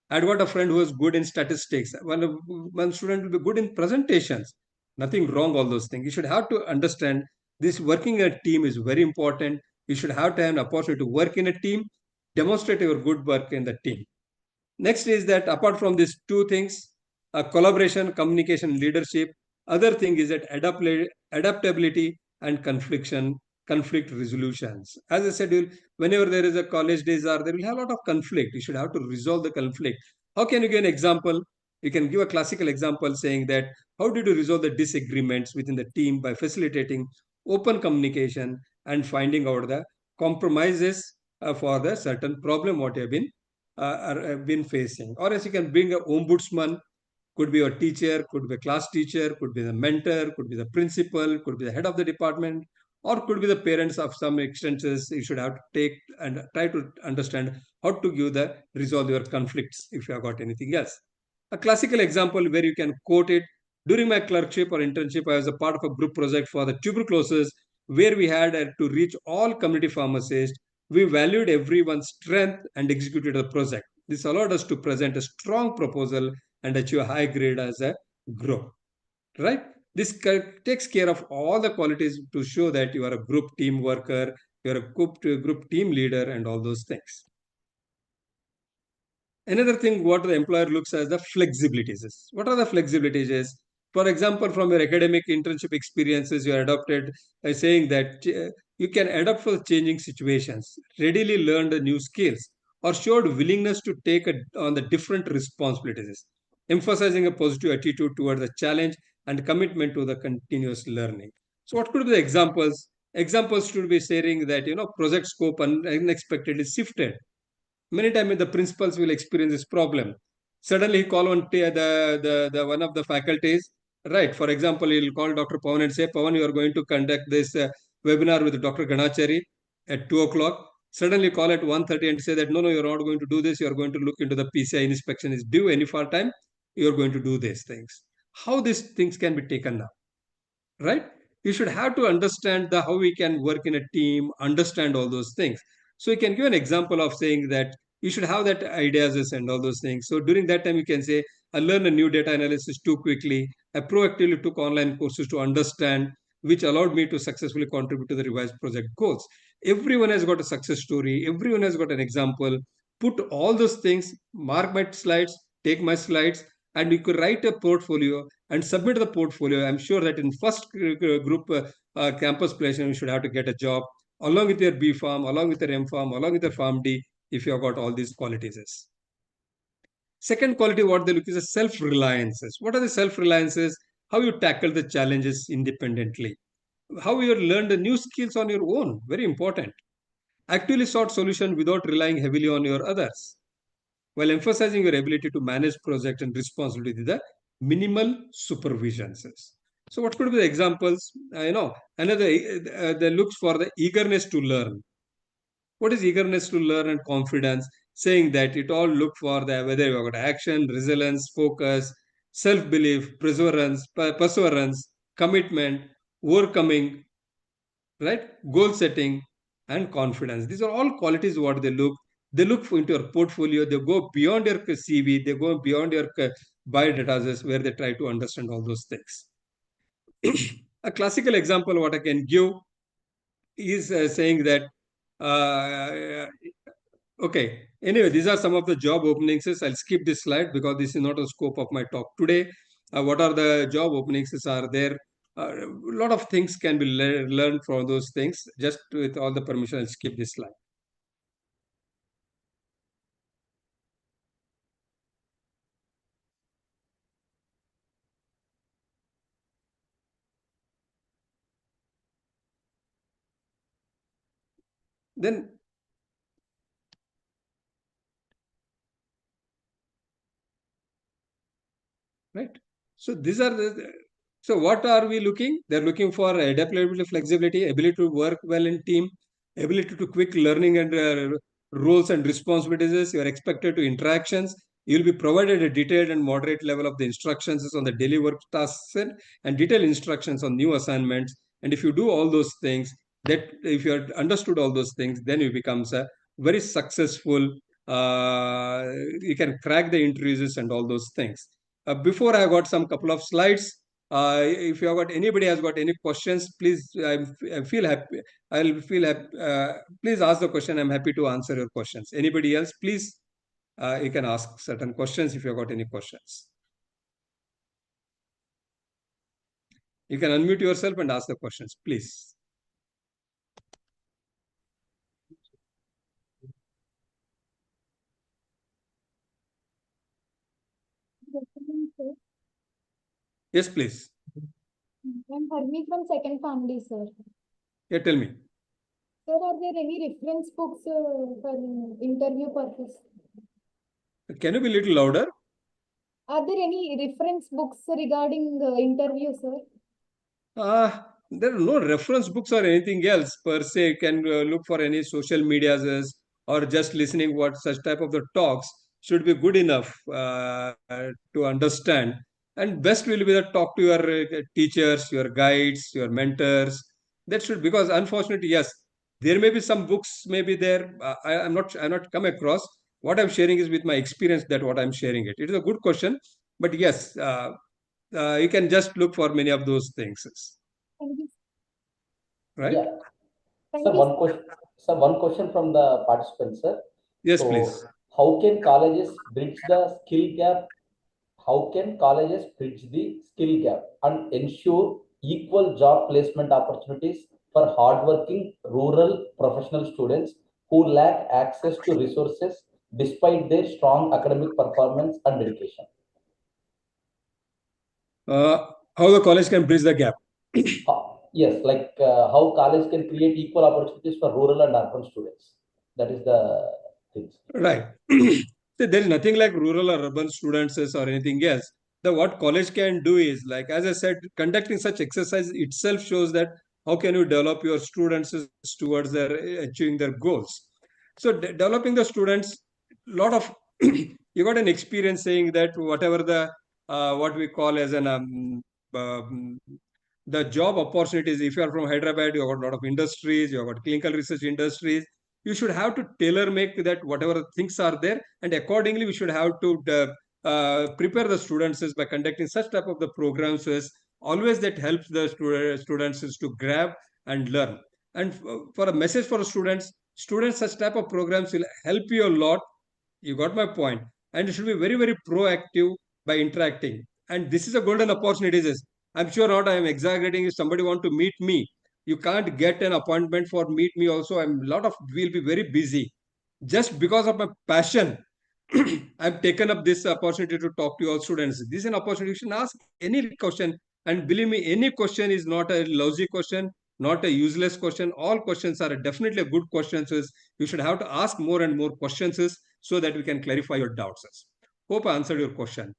I'd got a friend who was good in statistics. One student will be good in presentations. Nothing wrong, all those things. You should have to understand this working in a team is very important. You should have to have an opportunity to work in a team, demonstrate your good work in the team. Next is that apart from these 2 things, collaboration, communication, leadership, other thing is that adaptability and conflict resolutions. As I said, whenever there is a college days there will have a lot of conflict. You should have to resolve the conflict. How can you give an example? You can give a classical example saying that how did you resolve the disagreements within the team by facilitating open communication and finding out the compromises for the certain problem what you have been facing. Or else you can bring an ombudsman Could be your teacher, could be a class teacher, could be the mentor, could be the principal, could be the head of the department, or could be the parents of some extensions. You should have to take and try to understand how to resolve your conflicts if you have got anything else. A classical example where you can quote it: during my clerkship or internship, I was a part of a group project for the tuberculosis where we had to reach all community pharmacists. We valued everyone's strength and executed the project. This allowed us to present a strong proposal and achieve a high grade as a group, right? This takes care of all the qualities to show that you are a group team worker, you are a group team leader, and all those things. Another thing, what the employer looks as the flexibilities is. What are the flexibilities? For example, from your academic internship experiences, you are adopted by saying that you can adapt for changing situations, readily learn the new skills, or showed willingness to take on the different responsibilities, emphasizing a positive attitude towards the challenge and commitment to the continuous learning. So, what could be the examples? Examples should be saying that project scope unexpectedly shifted. Many times the principals will experience this problem. Suddenly he call the one of the faculties, right? For example, he'll call Dr. Pawan and say, Pawan, you are going to conduct this webinar with Dr. Ganachari at 2 o'clock. Suddenly call at 1:30 and say that, no, you're not going to do this. You're going to look into the PCI inspection is due any far time. You're going to do these things. How these things can be taken now, right? You should have to understand how we can work in a team, understand all those things. So you can give an example of saying that you should have that ideas and all those things. So during that time, you can say, I learned a new data analysis too quickly. I proactively took online courses to understand, which allowed me to successfully contribute to the revised project goals. Everyone has got a success story. Everyone has got an example. Put all those things, mark my slides, take my slides, and you could write a portfolio and submit the portfolio. I'm sure that in first group campus placement, you should have to get a job along with your B Farm, along with your M Farm, along with your Farm D, if you have got all these qualities. Second quality, what they look is self-reliances. What are the self-reliances? How you tackle the challenges independently. How you learn the new skills on your own. Very important. Actively sought solution without relying heavily on your others, while emphasizing your ability to manage project and responsibility with the minimal supervisions. So what could be the examples? Another, they looks for the eagerness to learn. What is eagerness to learn and confidence? Saying that it all look for whether you have got action, resilience, focus, self-belief, perseverance, commitment, overcoming, right? Goal setting and confidence. These are all qualities what they look. They look into your portfolio. They go beyond your CV. They go beyond your biodata where they try to understand all those things. A classical example what I can give is saying that, okay, anyway, these are some of the job openings. I'll skip this slide because this is not the scope of my talk today. What are the job openings are there? A lot of things can be learned from those things. Just with all the permission, I'll skip this slide. Then, right? So these are so what are we looking? They're looking for adaptability, flexibility, ability to work well in team, ability to quick learning and roles and responsibilities. You are expected to interactions. You'll be provided a detailed and moderate level of the instructions on the daily work tasks and detailed instructions on new assignments. And if you do all those things, that if you have understood all those things, then you becomes a very successful. You can crack the interviews and all those things. Before I got some couple of slides. If you have got anybody has got any questions, please. I feel happy. I'll feel happy. Please ask the question. I'm happy to answer your questions. Anybody else, please. You can ask certain questions if you have got any questions. You can unmute yourself and ask the questions, please. Yes, please. I'm Harmi from Second Family, sir. Yeah, tell me. Sir, are there any reference books for interview purpose? Can you be a little louder? Are there any reference books regarding interview, sir? There are no reference books or anything else per se. You can look for any social medias or just listening what such type of the talks should be good enough to understand. And best will be that talk to your teachers, your guides, your mentors. That should, because unfortunately, yes, there may be some books may be there. I'm not come across. What I'm sharing is with my experience that what I'm sharing it. It is a good question, but yes, you can just look for many of those things. Thank you. Right? Yeah. Thank Sir, you. one question. Sir, one question from the participants, sir. Yes, So, please. how can colleges bridge the skill gap? How can colleges bridge the skill gap and ensure equal job placement opportunities for hardworking rural professional students who lack access to resources despite their strong academic performance and dedication? How the college can bridge the gap. Yes, like how college can create equal opportunities for rural and urban students. That is the thing. Right. So there is nothing like rural or urban students or anything else. The what college can do is, like as I said, conducting such exercise itself shows that how can you develop your students towards their achieving their goals. So developing the students, lot of you got an experience saying that whatever the what we call as an um, the job opportunities. If you are from Hyderabad, you have got a lot of industries, you have got clinical research industries. You should have to tailor make that whatever things are there, and accordingly we should have to prepare the students by conducting such type of the programs is always that helps the students is to grab and learn. And for a message for students such type of programs will help you a lot. You got my point. And you should be very, very proactive by interacting. And this is a golden opportunity. I'm sure not I am exaggerating. If somebody want to meet me, you can't get an appointment for meet me also. I'm a lot of will be very busy. Just because of my passion, I've taken up this opportunity to talk to all students. This is an opportunity. You should ask any question. And believe me, any question is not a lousy question, not a useless question. All questions are definitely a good questions. You should have to ask more and more questions so that we can clarify your doubts. Hope I answered your question.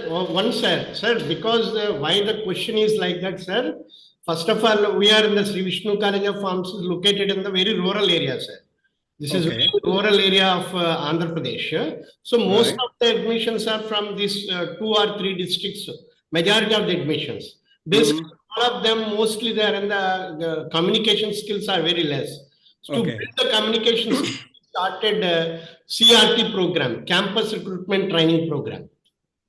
One, sir, because why the question is like that, sir? First of all, we are in the Shri Vishnu College of Pharmacy, located in the very rural area, sir. This is Okay. rural area of Andhra Pradesh. So most Right. of the admissions are from these 2 or 3 districts. Majority of the admissions. Basically, all of them mostly they are in the communication skills are very less. So to Okay. build the communication skills, we started CRT program, Campus Recruitment Training Program.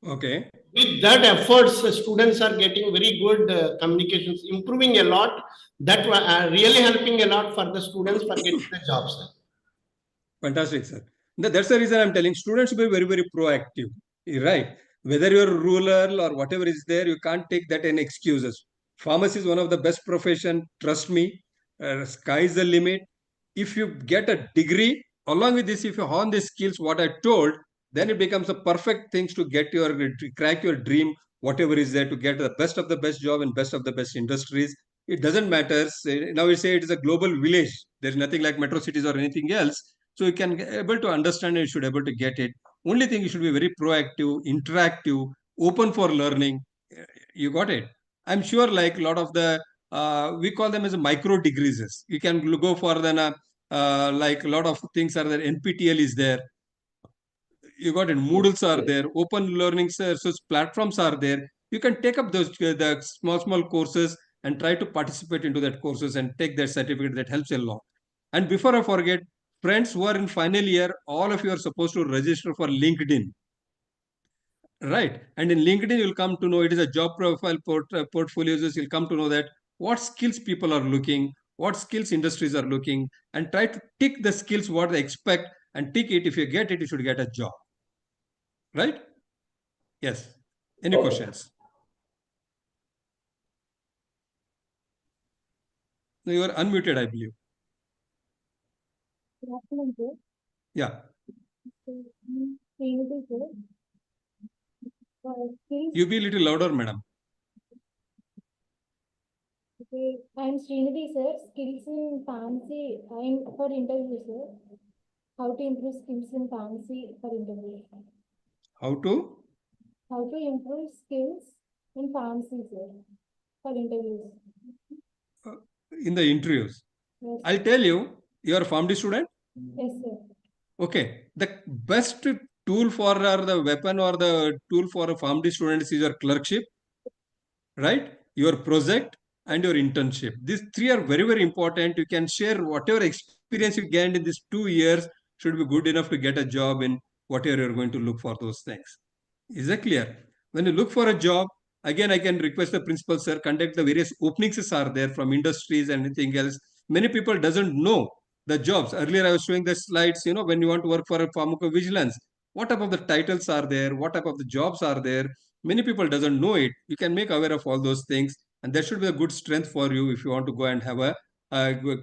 Okay. With that efforts, the students are getting very good communications, improving a lot. That really helping a lot for the students for getting the jobs. Fantastic, sir. That's the reason I'm telling students to be very, very proactive. Right. Whether you're rural or whatever is there, you can't take that in excuses. Pharmacy is one of the best profession. Trust me. Sky is the limit. If you get a degree, along with this, if you hone the skills, what I told, then it becomes a perfect things to get your to crack your dream, whatever is there, to get the best of the best job and best of the best industries. It doesn't matter. Now we say it is a global village. There's nothing like metro cities or anything else. So you can able to understand it, you should able to get it. Only thing you should be very proactive, interactive, open for learning. You got it. I'm sure like a lot of the we call them as micro degrees. You can go for then like a lot of things are there. NPTEL is there. You got it. Moodles are Yes. there. Open learning sources platforms are there. You can take up those the small courses and try to participate into that courses and take that certificate. That helps a lot. And before I forget, friends who are in final year, all of you are supposed to register for LinkedIn. Right. And in LinkedIn, you'll come to know it is a job profile portfolios. You'll come to know that what skills people are looking, what skills industries are looking, and try to tick the skills what they expect and tick it. If you get it, you should get a job. Right? Yes. Any Okay. questions? No, you are unmuted, I believe. Good afternoon, sir. Yeah. Srinidhi, sir. Skills. You be a little louder, madam. Okay, I'm Srinidhi, sir. Skills in pharmacy for interview, sir. How to improve skills in pharmacy for interview? How to? How to improve skills in pharmacy, sir, for interviews. In the interviews. Yes, I'll tell you, you are a pharmacy student. yes, sir. Okay. The best tool for or the weapon or the tool for a pharmacy student is your clerkship, right? Your project and your internship. These three are very, very important. You can share whatever experience you gained in these 2 years should be good enough to get a job in whatever you're going to look for those things. Is that clear? When you look for a job, again, I can request the principal, sir, conduct the various openings are there from industries and anything else. Many people doesn't know the jobs. Earlier, I was showing the slides, when you want to work for a pharmacovigilance, what type of the titles are there? What type of the jobs are there? Many people doesn't know it. You can make aware of all those things. And that should be a good strength for you if you want to go and have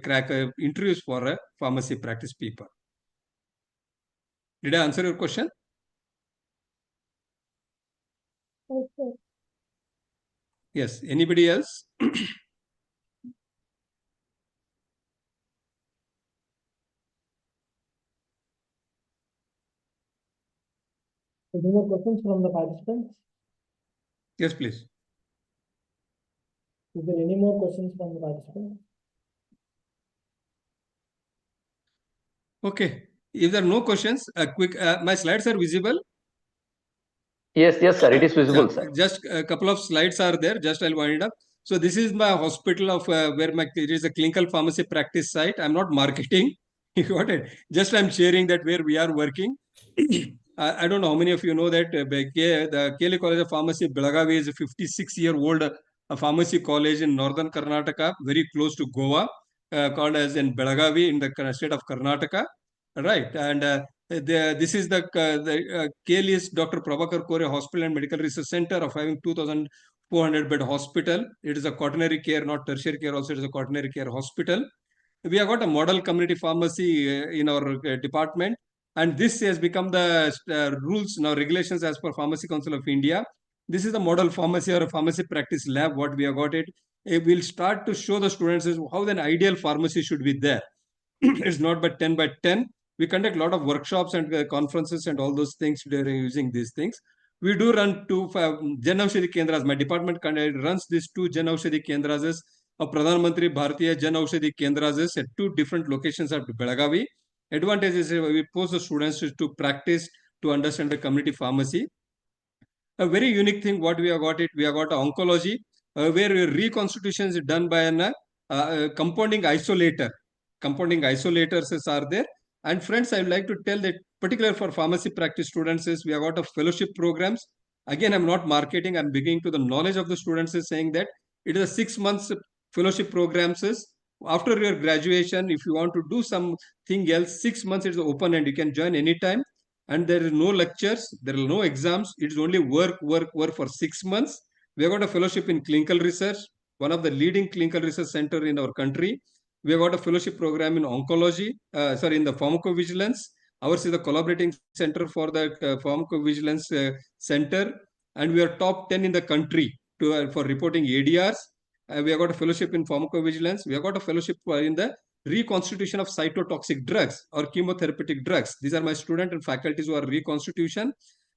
crack interviews for a pharmacy practice people. Did I answer your question? Yes, sir. Yes. Anybody else? Any more questions from the participants? Yes, please. Is there any more questions from the participants? Okay. If there are no questions, my slides are visible. Yes, sir. It is visible, Yeah, sir. just a couple of slides are there. Just I'll wind it up. So this is my hospital of where it is a clinical pharmacy practice site. I'm not marketing. You got it. Just I'm sharing that where we are working. I don't know how many of you know that the KL College of Pharmacy, Belagavi is a 56-year-old pharmacy college in northern Karnataka, very close to Goa, called as in Belagavi in the state of Karnataka. Right. And this is the KL is Dr. Prabhakar Kore Hospital and Medical Research Center of having 2,400 bed hospital. It is a quaternary care, not tertiary care. Also, it is a quaternary care hospital. We have got a model community pharmacy in our department, and this has become the rules now regulations as per Pharmacy Council of India. This is the model pharmacy or a pharmacy practice lab. What we have got it. We'll start to show the students is how an ideal pharmacy should be there. It's not by 10 by 10. We conduct a lot of workshops and conferences and all those things during using these things. We do run two Jan Aushadhi Kendras. My department runs these two Jan Aushadhi Kendras of Pradhan Mantri Bharatiya Jan Aushadhi Kendras at two different locations of Belagavi. Advantage is we post the students to practice to understand the community pharmacy. A very unique thing what we have got it, we have got oncology where reconstitution is done by an compounding isolator. Compounding isolators are there. And friends, I would like to tell that particular for pharmacy practice students is we have got a fellowship programs. Again, I'm not marketing, I'm beginning to the knowledge of the students is saying that it is a 6 months fellowship programs is after your graduation, if you want to do something else, 6 months is open and you can join anytime. And there is no lectures, there are no exams. It's only work for 6 months. We have got a fellowship in clinical research, one of the leading clinical research center in our country. We have got a fellowship program in oncology, in the pharmacovigilance. Ours is the collaborating center for the pharmacovigilance center. And we are top 10 in the country for reporting ADRs. We have got a fellowship in pharmacovigilance. We have got a fellowship in the reconstitution of cytotoxic drugs or chemotherapeutic drugs. These are my student and faculties who are reconstitution.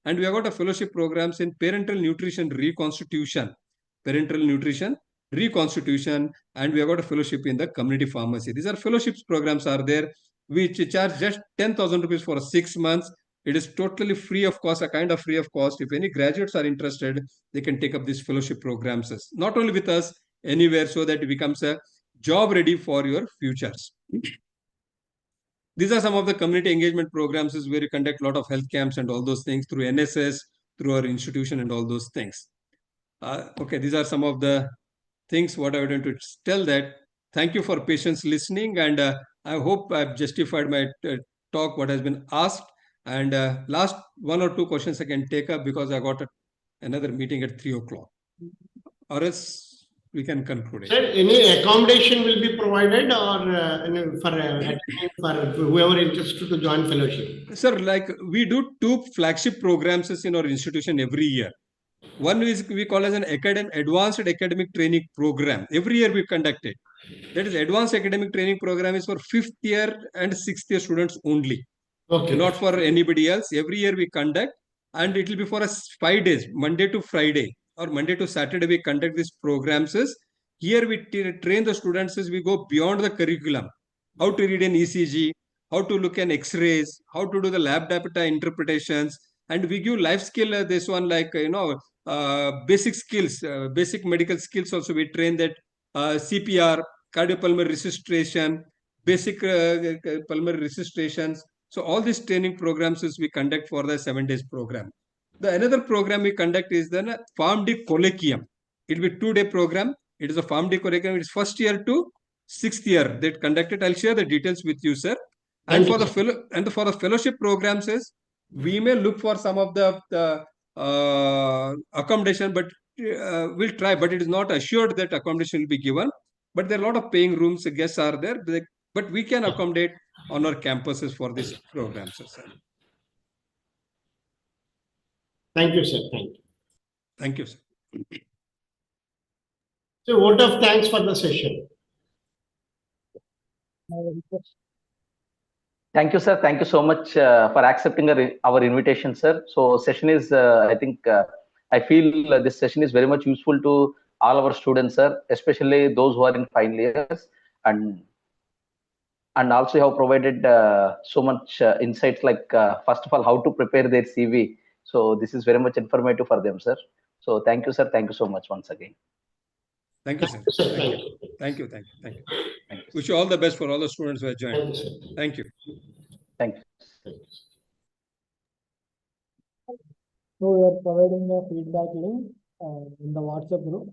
And we have got a fellowship programs in parental nutrition reconstitution. Parental nutrition reconstitution, and we have got a fellowship in the community pharmacy. These are fellowships programs are there, which charge just 10,000 rupees for 6 months. It is totally free of cost, a kind of free of cost. If any graduates are interested, they can take up these fellowship programs, not only with us, anywhere, so that it becomes a job ready for your futures. These are some of the community engagement programs where you conduct a lot of health camps and all those things through NSS, through our institution and all those things. Okay, these are some of the things what I would want to tell that. Thank you for patience listening, and I hope I've justified my talk, what has been asked. And last 1 or 2 questions I can take up because I got another meeting at 3 o'clock. Or else we can conclude it. Sir, any accommodation will be provided or for whoever interested to join fellowship? Sir, like we do 2 flagship programs in our institution every year. One is we call as an advanced academic training program. Every year we conduct it. That is advanced academic training program is for 5th year and 6th year students only. Okay. Not for anybody else. Every year we conduct. and it will be for us 5 days, Monday to Friday or Monday to Saturday. We conduct these programs. Here we train the students as we go beyond the curriculum, how to read an ECG, how to look at X-rays, how to do the lab data interpretations, and we give life skill. This one like basic skills, basic medical skills. Also we train that CPR, cardiopulmonary resuscitation, basic pulmonary resuscitations. So all these training programs is we conduct for the 7 days program. The another program we conduct is the PharmD Colloquium. It will be 2-day program. It is a PharmD Colloquium. It's first year to 6th year that conducted. I'll share the details with you, sir. And for the fellowship programs is we may look for some of the accommodation, but we'll try. But it is not assured that accommodation will be given. But there are a lot of paying rooms. Guests are there, but we can accommodate on our campuses for these programs, sir. Thank you, sir. Thank you. Thank you, sir. So, vote of thanks for the session. Thank you, sir. Thank you so much for accepting our invitation, sir. So session is, I feel this session is very much useful to all our students, sir, especially those who are in final years, and also you have provided so much insights, like first of all, how to prepare their CV. So this is very much informative for them, sir. So thank you, sir. Thank you so much once again. Thank you, sir. Thank you. Wish you all the best for all the students who have joined. Thank you. Thank you. So we are providing a feedback link in the WhatsApp group.